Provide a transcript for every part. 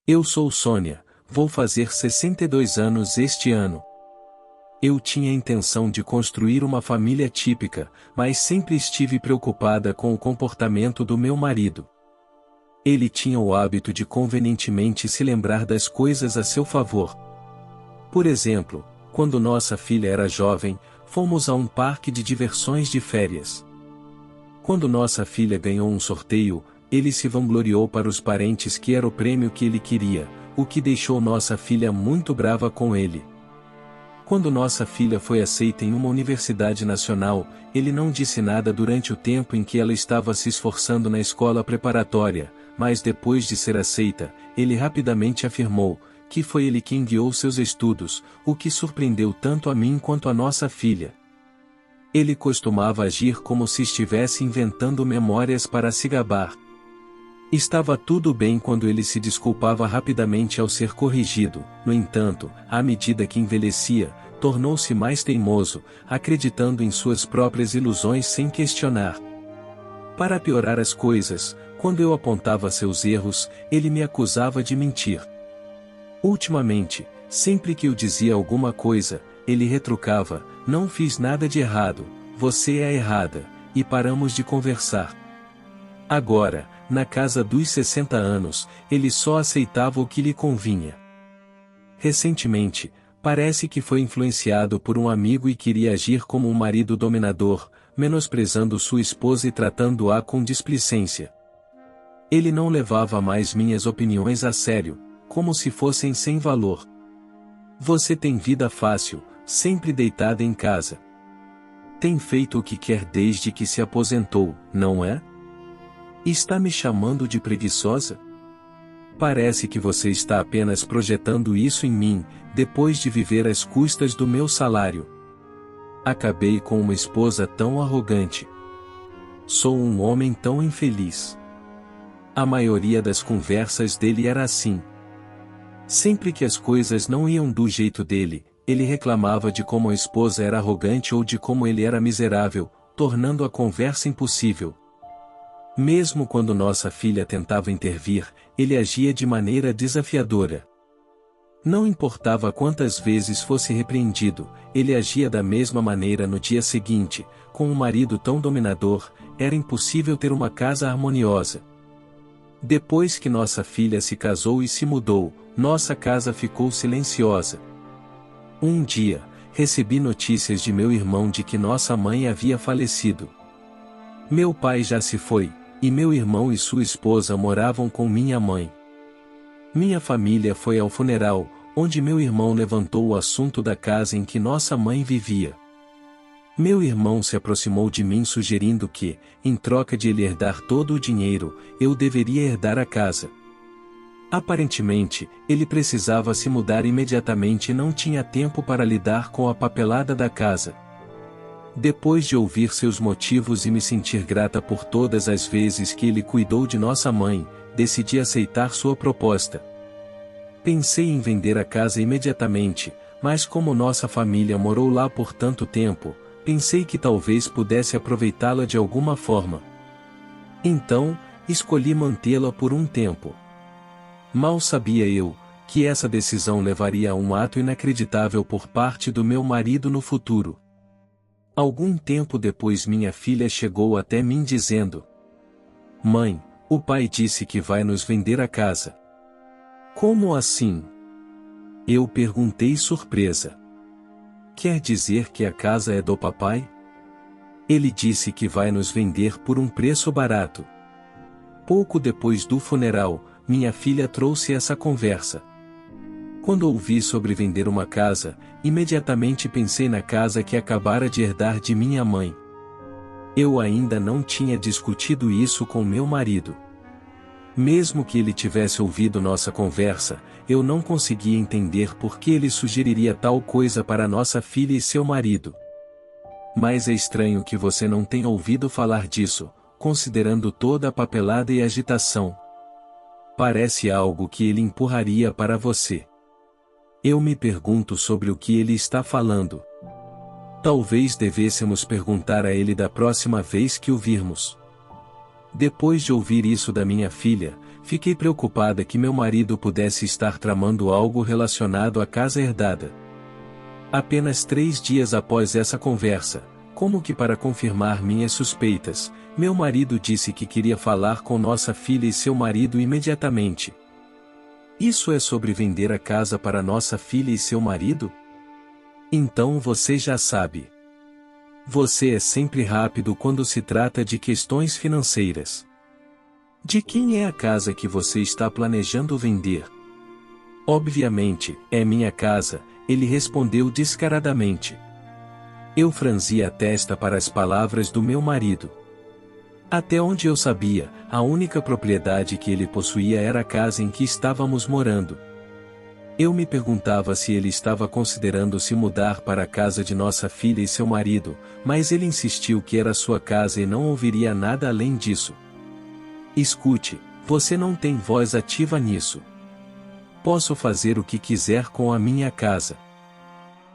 Eu sou Sônia, vou fazer 62 anos este ano. Eu tinha a intenção de construir uma família típica, mas sempre estive preocupada com o comportamento do meu marido. Ele tinha o hábito de convenientemente se lembrar das coisas a seu favor. Por exemplo, quando nossa filha era jovem, fomos a um parque de diversões de férias. Quando nossa filha ganhou um sorteio, ele se vangloriou para os parentes que era o prêmio que ele queria, o que deixou nossa filha muito brava com ele. Quando nossa filha foi aceita em uma universidade nacional, ele não disse nada durante o tempo em que ela estava se esforçando na escola preparatória, mas depois de ser aceita, ele rapidamente afirmou que foi ele quem guiou seus estudos, o que surpreendeu tanto a mim quanto a nossa filha. Ele costumava agir como se estivesse inventando memórias para se gabar. Estava tudo bem quando ele se desculpava rapidamente ao ser corrigido, no entanto, à medida que envelhecia, tornou-se mais teimoso, acreditando em suas próprias ilusões sem questionar. Para piorar as coisas, quando eu apontava seus erros, ele me acusava de mentir. Ultimamente, sempre que eu dizia alguma coisa, ele retrucava: "Não fiz nada de errado, você é a errada", e paramos de conversar. Agora, na casa dos 60 anos, ele só aceitava o que lhe convinha. Recentemente, parece que foi influenciado por um amigo e queria agir como um marido dominador, menosprezando sua esposa e tratando-a com displicência. Ele não levava mais minhas opiniões a sério, como se fossem sem valor. Você tem vida fácil, sempre deitada em casa. Tem feito o que quer desde que se aposentou, não é? Está me chamando de preguiçosa? Parece que você está apenas projetando isso em mim, depois de viver às custas do meu salário. Acabei com uma esposa tão arrogante. Sou um homem tão infeliz. A maioria das conversas dele era assim. Sempre que as coisas não iam do jeito dele, ele reclamava de como a esposa era arrogante ou de como ele era miserável, tornando a conversa impossível. Mesmo quando nossa filha tentava intervir, ele agia de maneira desafiadora. Não importava quantas vezes fosse repreendido, ele agia da mesma maneira no dia seguinte. Com um marido tão dominador, era impossível ter uma casa harmoniosa. Depois que nossa filha se casou e se mudou, nossa casa ficou silenciosa. Um dia, recebi notícias de meu irmão de que nossa mãe havia falecido. Meu pai já se foi, e meu irmão e sua esposa moravam com minha mãe. Minha família foi ao funeral, onde meu irmão levantou o assunto da casa em que nossa mãe vivia. Meu irmão se aproximou de mim sugerindo que, em troca de ele herdar todo o dinheiro, eu deveria herdar a casa. Aparentemente, ele precisava se mudar imediatamente e não tinha tempo para lidar com a papelada da casa. Depois de ouvir seus motivos e me sentir grata por todas as vezes que ele cuidou de nossa mãe, decidi aceitar sua proposta. Pensei em vender a casa imediatamente, mas como nossa família morou lá por tanto tempo, pensei que talvez pudesse aproveitá-la de alguma forma. Então, escolhi mantê-la por um tempo. Mal sabia eu que essa decisão levaria a um ato inacreditável por parte do meu marido no futuro. Algum tempo depois minha filha chegou até mim dizendo: "Mãe, o pai disse que vai nos vender a casa." "Como assim?" Eu perguntei surpresa. "Quer dizer que a casa é do papai?" "Ele disse que vai nos vender por um preço barato." Pouco depois do funeral, minha filha trouxe essa conversa. Quando ouvi sobre vender uma casa, imediatamente pensei na casa que acabara de herdar de minha mãe. Eu ainda não tinha discutido isso com meu marido. Mesmo que ele tivesse ouvido nossa conversa, eu não conseguia entender por que ele sugeriria tal coisa para nossa filha e seu marido. Mas é estranho que você não tenha ouvido falar disso, considerando toda a papelada e agitação. Parece algo que ele empurraria para você. Eu me pergunto sobre o que ele está falando. Talvez devêssemos perguntar a ele da próxima vez que o virmos. Depois de ouvir isso da minha filha, Fiquei preocupada que meu marido pudesse estar tramando algo relacionado à casa herdada. Apenas 3 dias após essa conversa, como que para confirmar minhas suspeitas, meu marido disse que queria falar com nossa filha e seu marido imediatamente. Isso é sobre vender a casa para nossa filha e seu marido? Então você já sabe. Você é sempre rápido quando se trata de questões financeiras. De quem é a casa que você está planejando vender? Obviamente, é minha casa, ele respondeu descaradamente. Eu franzi a testa para as palavras do meu marido. Até onde eu sabia, a única propriedade que ele possuía era a casa em que estávamos morando. Eu me perguntava se ele estava considerando se mudar para a casa de nossa filha e seu marido, mas ele insistiu que era sua casa e não ouviria nada além disso. Escute, você não tem voz ativa nisso. Posso fazer o que quiser com a minha casa.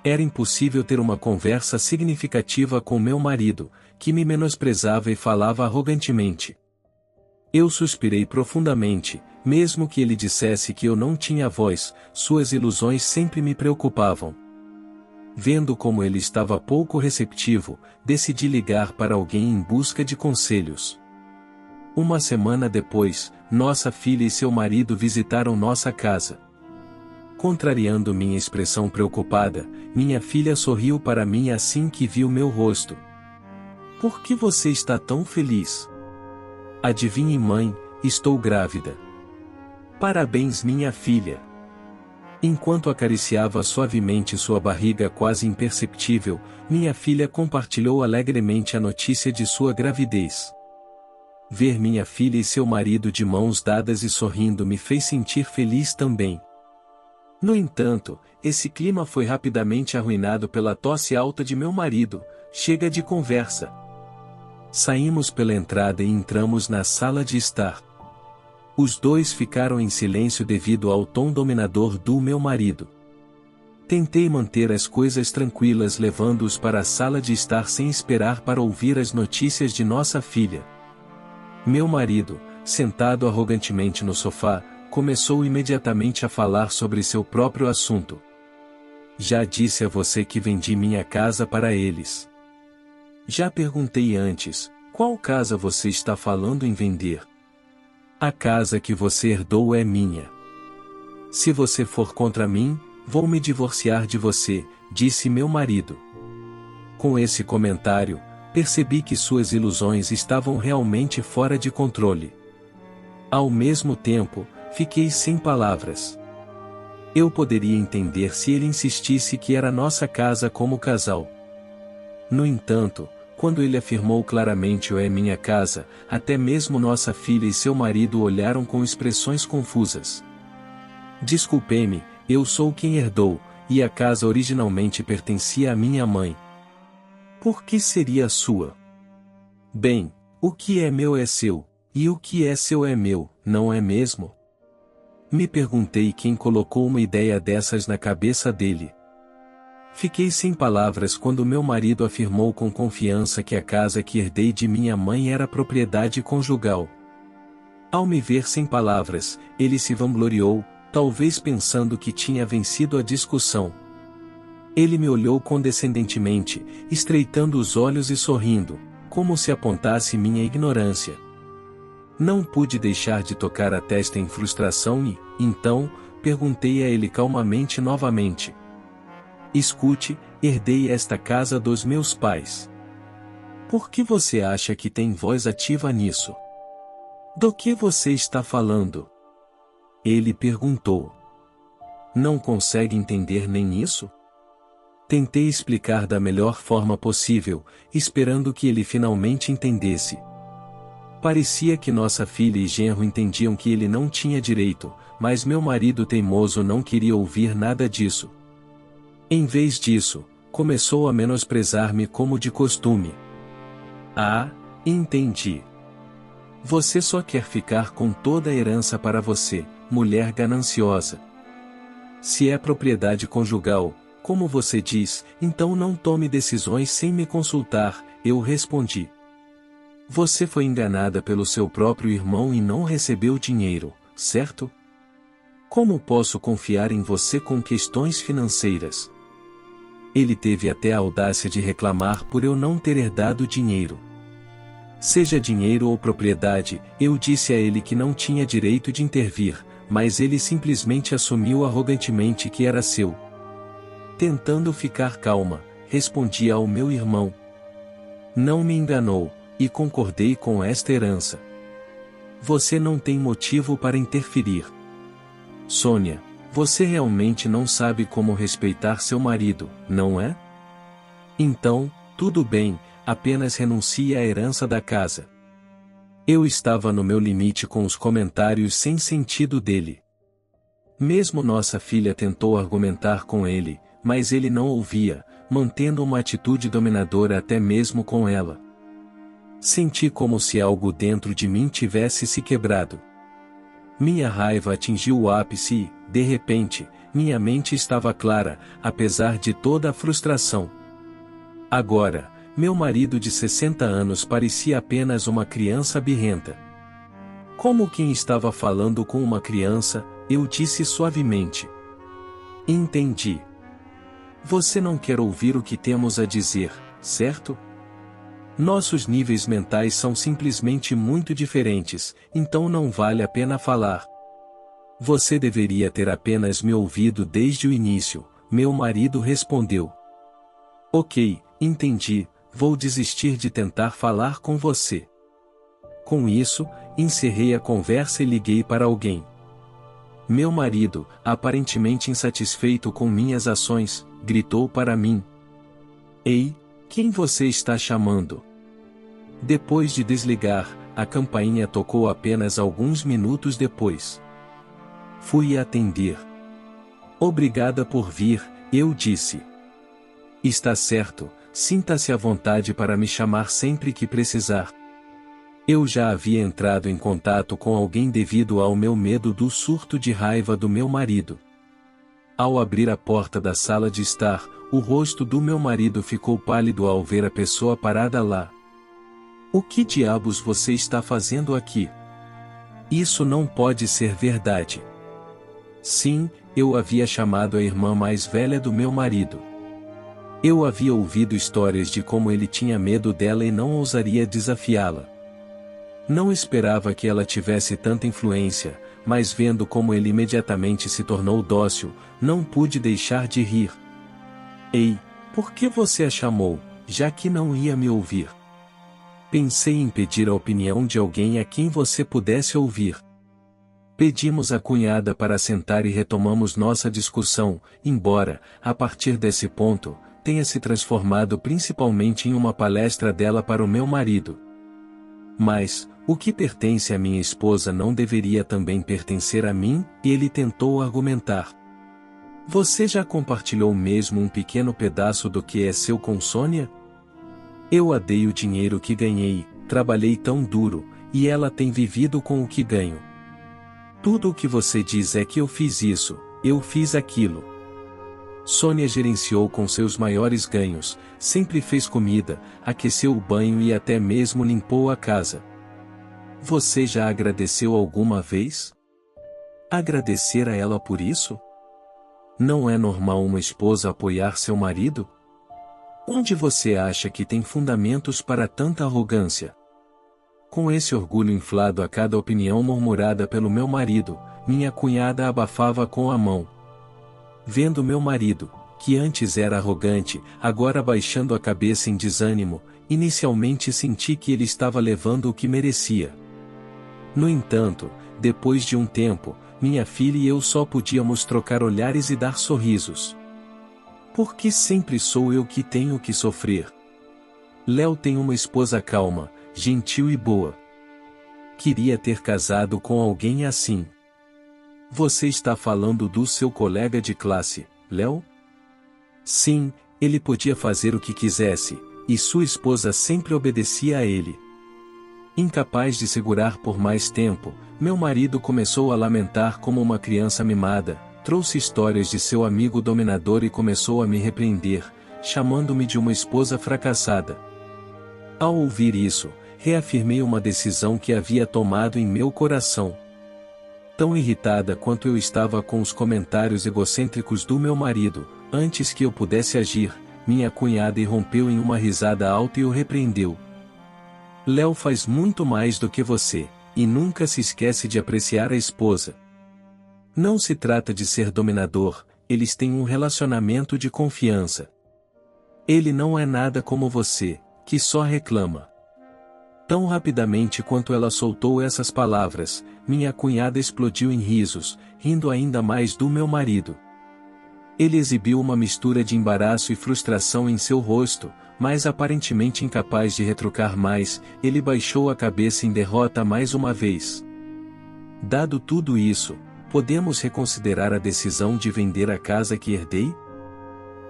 Era impossível ter uma conversa significativa com meu marido, que me menosprezava e falava arrogantemente. Eu suspirei profundamente, mesmo que ele dissesse que eu não tinha voz, suas ilusões sempre me preocupavam. Vendo como ele estava pouco receptivo, decidi ligar para alguém em busca de conselhos. Uma semana depois, nossa filha e seu marido visitaram nossa casa. Contrariando minha expressão preocupada, minha filha sorriu para mim assim que viu meu rosto. Por que você está tão feliz? Adivinhe, mãe, estou grávida. Parabéns, minha filha. Enquanto acariciava suavemente sua barriga quase imperceptível, minha filha compartilhou alegremente a notícia de sua gravidez. Ver minha filha e seu marido de mãos dadas e sorrindo me fez sentir feliz também. No entanto, esse clima foi rapidamente arruinado pela tosse alta de meu marido. Chega de conversa. Saímos pela entrada e entramos na sala de estar. Os dois ficaram em silêncio devido ao tom dominador do meu marido. Tentei manter as coisas tranquilas levando-os para a sala de estar sem esperar para ouvir as notícias de nossa filha. Meu marido, sentado arrogantemente no sofá, começou imediatamente a falar sobre seu próprio assunto. Já disse a você que vendi minha casa para eles. Já perguntei antes, qual casa você está falando em vender? A casa que você herdou é minha. Se você for contra mim, vou me divorciar de você, disse meu marido. Com esse comentário, percebi que suas ilusões estavam realmente fora de controle. Ao mesmo tempo, fiquei sem palavras. Eu poderia entender se ele insistisse que era nossa casa como casal. No entanto, quando ele afirmou claramente é minha casa, até mesmo nossa filha e seu marido olharam com expressões confusas. Desculpe-me, eu sou quem herdou, e a casa originalmente pertencia à minha mãe. Por que seria sua? Bem, o que é meu é seu, e o que é seu é meu, não é mesmo? Me perguntei quem colocou uma ideia dessas na cabeça dele. Fiquei sem palavras quando meu marido afirmou com confiança que a casa que herdei de minha mãe era propriedade conjugal. Ao me ver sem palavras, ele se vangloriou, talvez pensando que tinha vencido a discussão. Ele me olhou condescendentemente, estreitando os olhos e sorrindo, como se apontasse minha ignorância. Não pude deixar de tocar a testa em frustração e, então, perguntei a ele calmamente novamente. Escute, herdei esta casa dos meus pais. Por que você acha que tem voz ativa nisso? Do que você está falando? Ele perguntou. Não consegue entender nem isso? Tentei explicar da melhor forma possível, esperando que ele finalmente entendesse. Parecia que nossa filha e genro entendiam que ele não tinha direito, mas meu marido teimoso não queria ouvir nada disso. Em vez disso, começou a menosprezar-me como de costume. Ah, entendi. Você só quer ficar com toda a herança para você, mulher gananciosa. Se é propriedade conjugal, como você diz, então não tome decisões sem me consultar, eu respondi. Você foi enganada pelo seu próprio irmão e não recebeu dinheiro, certo? Como posso confiar em você com questões financeiras? Ele teve até a audácia de reclamar por eu não ter herdado dinheiro. Seja dinheiro ou propriedade, eu disse a ele que não tinha direito de intervir, mas ele simplesmente assumiu arrogantemente que era seu. Tentando ficar calma, respondi ao meu irmão. Não me enganou, e concordei com esta herança. Você não tem motivo para interferir. Sônia, você realmente não sabe como respeitar seu marido, não é? Então, tudo bem, apenas renuncie à herança da casa. Eu estava no meu limite com os comentários sem sentido dele. Mesmo nossa filha tentou argumentar com ele, mas ele não ouvia, mantendo uma atitude dominadora até mesmo com ela. Senti como se algo dentro de mim tivesse se quebrado. Minha raiva atingiu o ápice e, de repente, minha mente estava clara, apesar de toda a frustração. Agora, meu marido de 60 anos parecia apenas uma criança birrenta. Como quem estava falando com uma criança, eu disse suavemente. Entendi. Você não quer ouvir o que temos a dizer, certo? Nossos níveis mentais são simplesmente muito diferentes, então não vale a pena falar. Você deveria ter apenas me ouvido desde o início, meu marido respondeu. Ok, entendi, vou desistir de tentar falar com você. Com isso, encerrei a conversa e liguei para alguém. Meu marido, aparentemente insatisfeito com minhas ações, gritou para mim. Ei, quem você está chamando? Depois de desligar, a campainha tocou apenas alguns minutos depois. Fui atender. Obrigada por vir, eu disse. Está certo, sinta-se à vontade para me chamar sempre que precisar. Eu já havia entrado em contato com alguém devido ao meu medo do surto de raiva do meu marido. Ao abrir a porta da sala de estar, o rosto do meu marido ficou pálido ao ver a pessoa parada lá. O que diabos você está fazendo aqui? Isso não pode ser verdade. Sim, eu havia chamado a irmã mais velha do meu marido. Eu havia ouvido histórias de como ele tinha medo dela e não ousaria desafiá-la. Não esperava que ela tivesse tanta influência, mas vendo como ele imediatamente se tornou dócil, não pude deixar de rir. Ei, por que você a chamou, já que não ia me ouvir? Pensei em pedir a opinião de alguém a quem você pudesse ouvir. Pedimos a cunhada para sentar e retomamos nossa discussão, embora, a partir desse ponto, tenha se transformado principalmente em uma palestra dela para o meu marido. Mas, o que pertence à minha esposa não deveria também pertencer a mim, e ele tentou argumentar. Você já compartilhou mesmo um pequeno pedaço do que é seu com Sônia? Eu a dei o dinheiro que ganhei, trabalhei tão duro, e ela tem vivido com o que ganho. Tudo o que você diz é que eu fiz isso, eu fiz aquilo. Sônia gerenciou com seus maiores ganhos, sempre fez comida, aqueceu o banho e até mesmo limpou a casa. Você já agradeceu alguma vez? Agradecer a ela por isso? Não é normal uma esposa apoiar seu marido? Onde você acha que tem fundamentos para tanta arrogância? Com esse orgulho inflado a cada opinião murmurada pelo meu marido, minha cunhada abafava com a mão. Vendo meu marido, que antes era arrogante, agora baixando a cabeça em desânimo, inicialmente senti que ele estava levando o que merecia. No entanto, depois de um tempo, minha filha e eu só podíamos trocar olhares e dar sorrisos. Por que sempre sou eu que tenho que sofrer? Léo tem uma esposa calma, gentil e boa. Queria ter casado com alguém assim. Você está falando do seu colega de classe, Léo? Sim, ele podia fazer o que quisesse, e sua esposa sempre obedecia a ele. Incapaz de segurar por mais tempo, meu marido começou a lamentar como uma criança mimada, trouxe histórias de seu amigo dominador e começou a me repreender, chamando-me de uma esposa fracassada. Ao ouvir isso, reafirmei uma decisão que havia tomado em meu coração. Tão irritada quanto eu estava com os comentários egocêntricos do meu marido, antes que eu pudesse agir, minha cunhada irrompeu em uma risada alta e o repreendeu. Léo faz muito mais do que você, e nunca se esquece de apreciar a esposa. Não se trata de ser dominador, eles têm um relacionamento de confiança. Ele não é nada como você, que só reclama. Tão rapidamente quanto ela soltou essas palavras, minha cunhada explodiu em risos, rindo ainda mais do meu marido. Ele exibiu uma mistura de embaraço e frustração em seu rosto, mas aparentemente incapaz de retrucar mais, ele baixou a cabeça em derrota mais uma vez. Dado tudo isso, podemos reconsiderar a decisão de vender a casa que herdei?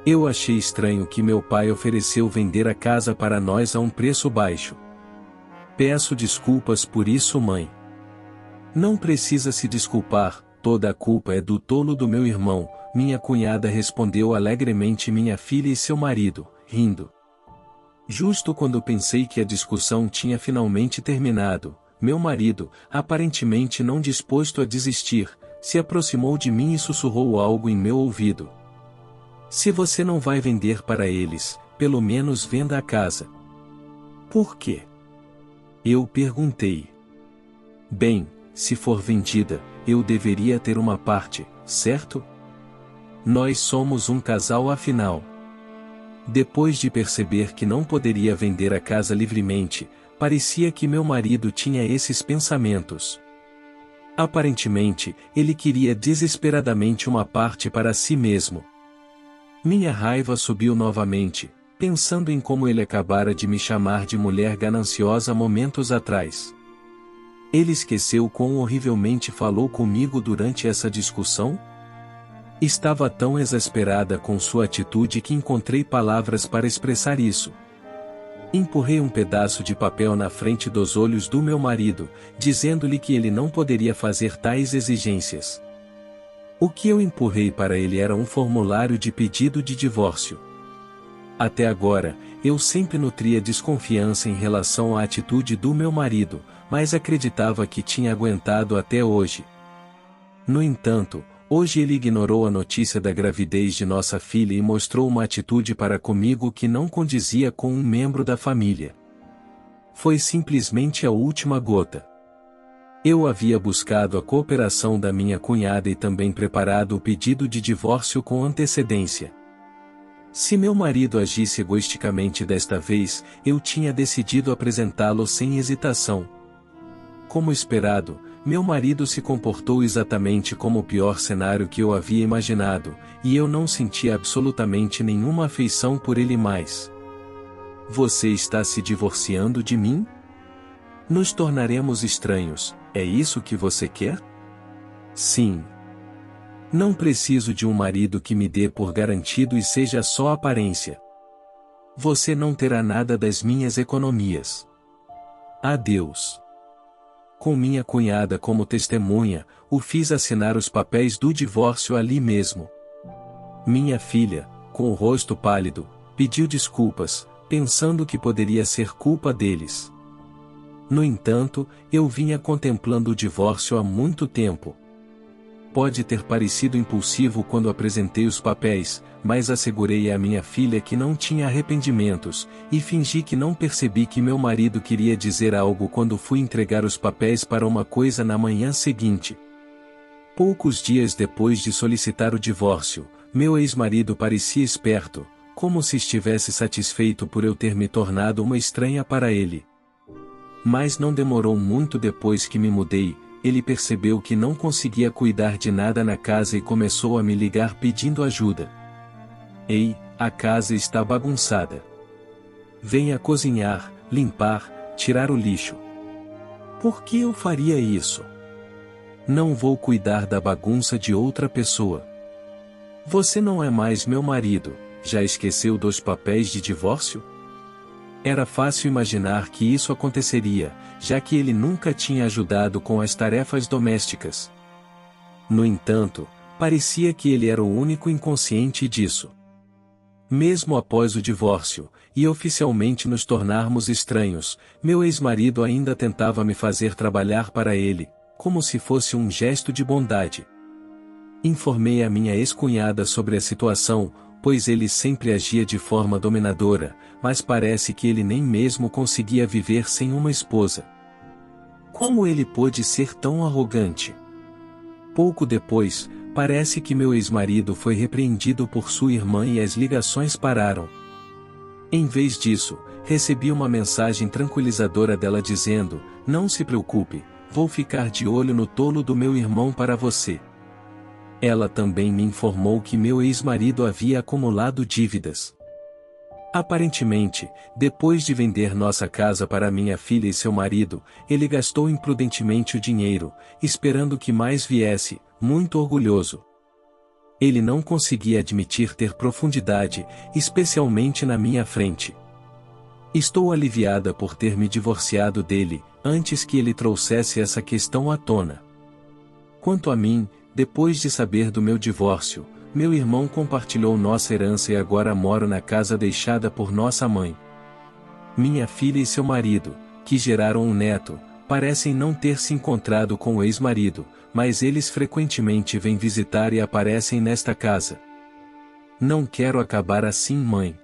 Eu achei estranho que meu pai ofereceu vender a casa para nós a um preço baixo. Peço desculpas por isso, mãe. Não precisa se desculpar, toda a culpa é do tolo do meu irmão, minha cunhada respondeu alegremente minha filha e seu marido, rindo. Justo quando pensei que a discussão tinha finalmente terminado, meu marido, aparentemente não disposto a desistir, se aproximou de mim e sussurrou algo em meu ouvido. Se você não vai vender para eles, pelo menos venda a casa. Por quê? Eu perguntei. Bem, se for vendida, eu deveria ter uma parte, certo? Nós somos um casal afinal. Depois de perceber que não poderia vender a casa livremente, parecia que meu marido tinha esses pensamentos. Aparentemente, ele queria desesperadamente uma parte para si mesmo. Minha raiva subiu novamente, pensando em como ele acabara de me chamar de mulher gananciosa momentos atrás. Ele esqueceu quão horrivelmente falou comigo durante essa discussão? Estava tão exasperada com sua atitude que encontrei palavras para expressar isso. Empurrei um pedaço de papel na frente dos olhos do meu marido, dizendo-lhe que ele não poderia fazer tais exigências. O que eu empurrei para ele era um formulário de pedido de divórcio. Até agora, eu sempre nutria desconfiança em relação à atitude do meu marido, mas acreditava que tinha aguentado até hoje. No entanto, hoje ele ignorou a notícia da gravidez de nossa filha e mostrou uma atitude para comigo que não condizia com um membro da família. Foi simplesmente a última gota. Eu havia buscado a cooperação da minha cunhada e também preparado o pedido de divórcio com antecedência. Se meu marido agisse egoisticamente desta vez, eu tinha decidido apresentá-lo sem hesitação. Como esperado, meu marido se comportou exatamente como o pior cenário que eu havia imaginado, e eu não sentia absolutamente nenhuma afeição por ele mais. Você está se divorciando de mim? Nos tornaremos estranhos, é isso que você quer? Sim. Não preciso de um marido que me dê por garantido e seja só aparência. Você não terá nada das minhas economias. Adeus. Com minha cunhada como testemunha, o fiz assinar os papéis do divórcio ali mesmo. Minha filha, com o rosto pálido, pediu desculpas, pensando que poderia ser culpa deles. No entanto, eu vinha contemplando o divórcio há muito tempo. Pode ter parecido impulsivo quando apresentei os papéis, mas assegurei à minha filha que não tinha arrependimentos, e fingi que não percebi que meu marido queria dizer algo quando fui entregar os papéis para uma coisa na manhã seguinte. Poucos dias depois de solicitar o divórcio, meu ex-marido parecia esperto, como se estivesse satisfeito por eu ter me tornado uma estranha para ele. Mas não demorou muito depois que me mudei, ele percebeu que não conseguia cuidar de nada na casa e começou a me ligar pedindo ajuda. Ei, a casa está bagunçada. Venha cozinhar, limpar, tirar o lixo. Por que eu faria isso? Não vou cuidar da bagunça de outra pessoa. Você não é mais meu marido, já esqueceu dos papéis de divórcio? Era fácil imaginar que isso aconteceria, já que ele nunca tinha ajudado com as tarefas domésticas. No entanto, parecia que ele era o único inconsciente disso. Mesmo após o divórcio, e oficialmente nos tornarmos estranhos, meu ex-marido ainda tentava me fazer trabalhar para ele, como se fosse um gesto de bondade. Informei a minha ex-cunhada sobre a situação, pois ele sempre agia de forma dominadora, mas parece que ele nem mesmo conseguia viver sem uma esposa. Como ele pôde ser tão arrogante? Pouco depois, parece que meu ex-marido foi repreendido por sua irmã e as ligações pararam. Em vez disso, recebi uma mensagem tranquilizadora dela dizendo: "Não se preocupe, vou ficar de olho no tolo do meu irmão para você." Ela também me informou que meu ex-marido havia acumulado dívidas. Aparentemente, depois de vender nossa casa para minha filha e seu marido, ele gastou imprudentemente o dinheiro, esperando que mais viesse, muito orgulhoso. Ele não conseguia admitir ter profundidade, especialmente na minha frente. Estou aliviada por ter me divorciado dele, antes que ele trouxesse essa questão à tona. Quanto a mim, depois de saber do meu divórcio, meu irmão compartilhou nossa herança e agora moro na casa deixada por nossa mãe. Minha filha e seu marido, que geraram um neto, parecem não ter se encontrado com o ex-marido, mas eles frequentemente vêm visitar e aparecem nesta casa. Não quero acabar assim, mãe.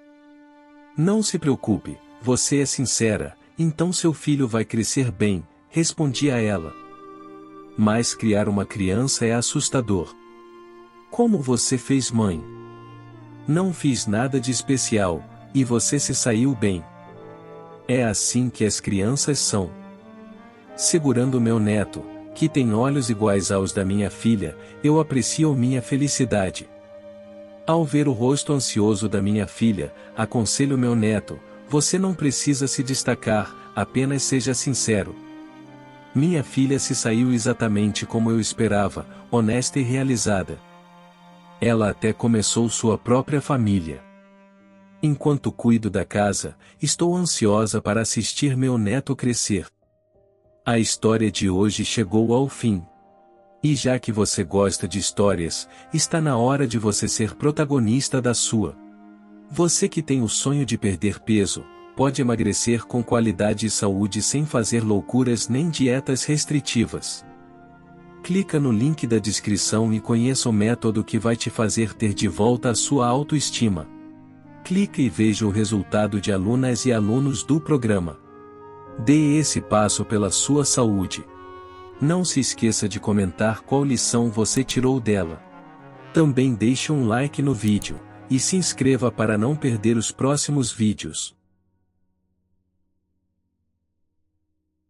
Não se preocupe, você é sincera, então seu filho vai crescer bem, respondi a ela. Mas criar uma criança é assustador. Como você fez, mãe? Não fiz nada de especial, e você se saiu bem. É assim que as crianças são. Segurando meu neto, que tem olhos iguais aos da minha filha, eu aprecio minha felicidade. Ao ver o rosto ansioso da minha filha, aconselho meu neto: você não precisa se destacar, apenas seja sincero. Minha filha se saiu exatamente como eu esperava, honesta e realizada. Ela até começou sua própria família. Enquanto cuido da casa, estou ansiosa para assistir meu neto crescer. A história de hoje chegou ao fim. E já que você gosta de histórias, está na hora de você ser protagonista da sua. Você que tem o sonho de perder peso, pode emagrecer com qualidade e saúde sem fazer loucuras nem dietas restritivas. Clica no link da descrição e conheça o método que vai te fazer ter de volta a sua autoestima. Clique e veja o resultado de alunas e alunos do programa. Dê esse passo pela sua saúde. Não se esqueça de comentar qual lição você tirou dela. Também deixe um like no vídeo, e se inscreva para não perder os próximos vídeos.